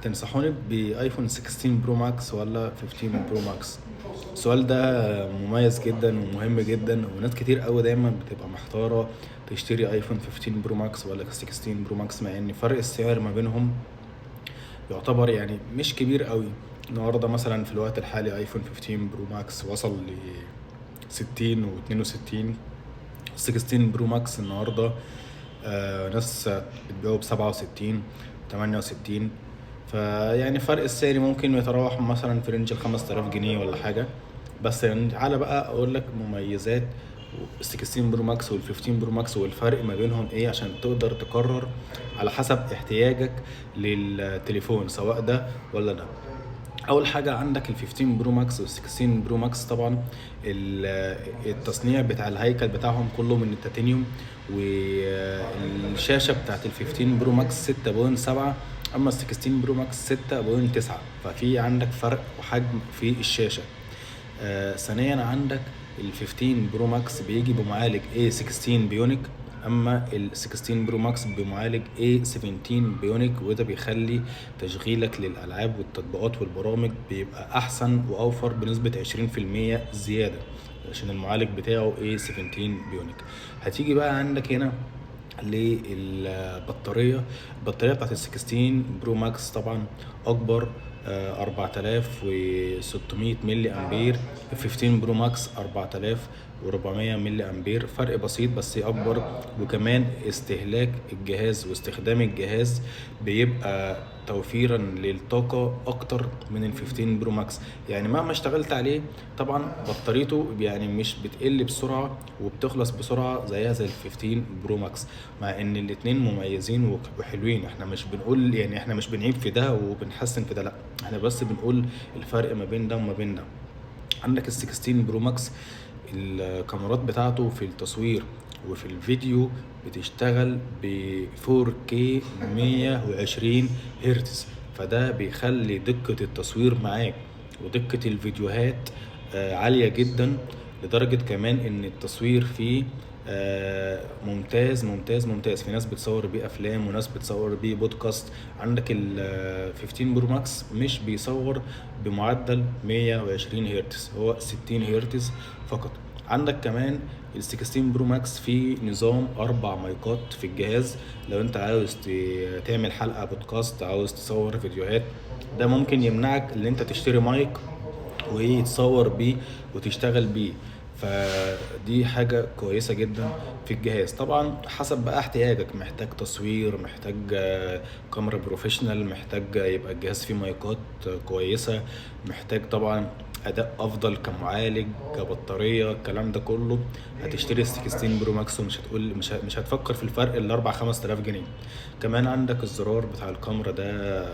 تنصحوني بايفون 16 برو ماكس ولا 15 برو ماكس؟ السؤال ده مميز جدا ومهم جدا، وناس كتير قوي دايما بتبقى محتارة تشتري ايفون 15 برو ماكس ولا 16 برو ماكس، مع ان فرق السعر ما بينهم يعتبر يعني مش كبير قوي. النهارده مثلا في الوقت الحالي ايفون 15 برو ماكس وصل ل 60 و62. 16 برو ماكس النهارده ناس بتبيعه ب67 68. فيعني فرق السعر ممكن يتراوح مثلا في رينج ال5000 جنيه ولا حاجة. بس يعني تعالى بقى اقول لك مميزات ال 16 برو ماكس وال 15 برو ماكس والفرق ما بينهم ايه، عشان تقدر تقرر على حسب احتياجك للتليفون سواء ده ولا ده. اول حاجه عندك ال 15 برو ماكس وال 16 برو ماكس، طبعا التصنيع بتاع الهيكل بتاعهم كله من التيتانيوم، والشاشه بتاعت ال 15 برو ماكس 6.7، اما ال 16 برو ماكس 6.9. ففي عندك فرق وحجم في الشاشه. ثانيا عندك ال 15 برو ماكس بيجي بمعالج A16 بيونيك، اما ال 16 برو ماكس بمعالج A17 بيونيك، وده بيخلي تشغيلك للالعاب والتطبيقات والبرامج بيبقى احسن واوفر بنسبة 20% زيادة، عشان المعالج بتاعه A17 بيونيك. هتيجي بقى عندك هنا للبطارية. البطارية بتاعت ال 16 برو ماكس طبعا أكبر، 4600 ملي أمبير. ال 15 برو ماكس 4400 ملي أمبير، فرق بسيط بس أكبر. وكمان استهلاك الجهاز واستخدام الجهاز بيبقى توفيرا للطاقة أكتر من ال 15 برو ماكس. يعني مهما اشتغلت عليه طبعا بطاريته يعني مش بتقل بسرعة وبتخلص بسرعة زيها زي ال 15 برو ماكس، مع ان الاتنين مميزين وحلوين. احنا مش بنقول يعني احنا مش بنعيب في ده وبنحسن في ده، لا، احنا بس بنقول الفرق ما بين ده وما بين ده. عندك ال 16 برو ماكس الكاميرات بتاعته في التصوير وفي الفيديو بتشتغل ب 4K 120 هرتز، فده بيخلي دقة التصوير معاك ودقة الفيديوهات عالية جدا، لدرجة كمان ان التصوير فيه ممتاز ممتاز ممتاز. في ناس بتصور بيه افلام وناس بتصور بيه بودكاست. عندك ال 15 برو ماكس مش بيصور بمعدل 120 هرتز، هو 60 هرتز فقط. عندك كمان ال 16 برو ماكس فيه نظام 4 مايكات في الجهاز. لو انت عاوز تعمل حلقة بودكاست، عاوز تصور فيديوهات، ده ممكن يمنعك ان انت تشتري مايك ويتصور بيه وتشتغل بيه. فدي حاجة كويسة جدا في الجهاز. طبعا حسب بقى احتياجك، محتاج تصوير، محتاج كاميرا بروفيشنال، محتاج يبقى الجهاز فيه مايكات كويسة، محتاج طبعا اداء افضل كمعالج كبطارية، الكلام ده كله هتشتري 16 برو ماكس ومش هتقول مش هتفكر في الفرق ال 4 5000 جنيه. كمان عندك الزرار بتاع الكاميرا ده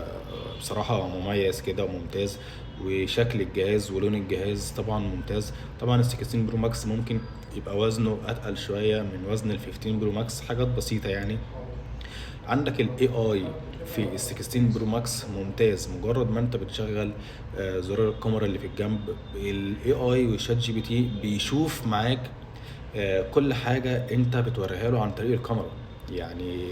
بصراحة مميز كده وممتاز، وشكل الجهاز ولون الجهاز طبعا ممتاز. طبعا ال 16 برو ماكس ممكن يبقى وزنه اتقل شوية من وزن ال 15 برو ماكس، حاجات بسيطة يعني. عندك الاي اي في ال 16 برو ماكس ممتاز، مجرد ما انت بتشغل زرار الكاميرا اللي في الجنب، الاي اي وشات جي بي تي بيشوف معاك كل حاجة انت بتوريها له عن طريق الكاميرا. يعني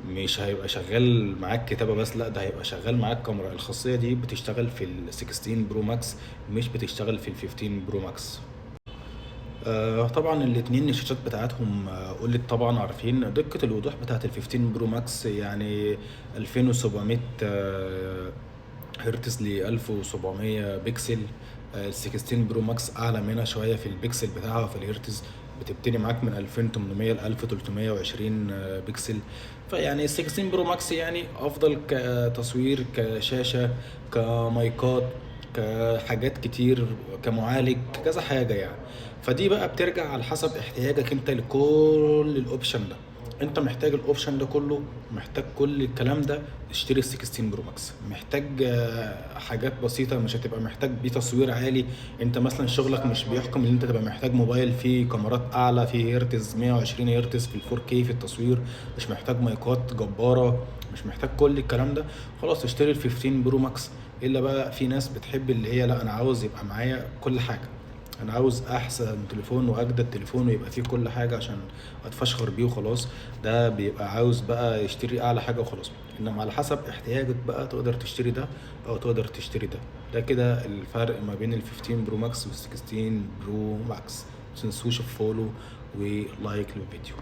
مش هيبقى شغال معاك كتابة بس، لا، ده هيبقى شغال معاك كاميرا. الخاصية دي بتشتغل في ال 16 برو ماكس، مش بتشتغل في ال 15 برو ماكس. طبعا الاتنين الشاشات بتاعتهم قلت طبعا عارفين دقة الوضوح بتاعت ال 15 برو ماكس يعني 2700 هرتز ل 1700 بكسل. ال 16 برو ماكس اعلى منها شويه في البكسل بتاعها في الهرتز، بتبتدي معاك من 2800 ل 1320 بكسل. فيعني ال 16 برو ماكس يعني افضل كتصوير، كشاشه، كمايكات، كحاجات كتير، كمعالج، كذا حاجه يعني. فدي بقى بترجع على حسب احتياجك انت لكل الاوبشن ده. انت محتاج الاوبشن ده كله، محتاج كل الكلام ده، اشتري ال 16 برو ماكس. محتاج حاجات بسيطه، مش هتبقى محتاج بيه تصوير عالي، انت مثلا شغلك مش بيحكم ان انت تبقى محتاج موبايل فيه كاميرات اعلى، فيه هرتز 120 هرتز في ال 4K في التصوير، مش محتاج مايكات جباره، مش محتاج كل الكلام ده، خلاص اشتري ال 15 برو ماكس. الا بقى في ناس بتحب اللي هي لا، انا عاوز يبقى معايا كل حاجه، انا عاوز احسن تليفون واجدد تليفون ويبقى فيه كل حاجه عشان اتفشخر بيه وخلاص، ده بيبقى عاوز بقى يشتري اعلى حاجه وخلاص. انما على حسب احتياجك بقى تقدر تشتري ده او تقدر تشتري ده. ده كده الفرق ما بين ال 15 برو ماكس وال 16 برو ماكس. متنسوش الفولو ولايك للفيديو.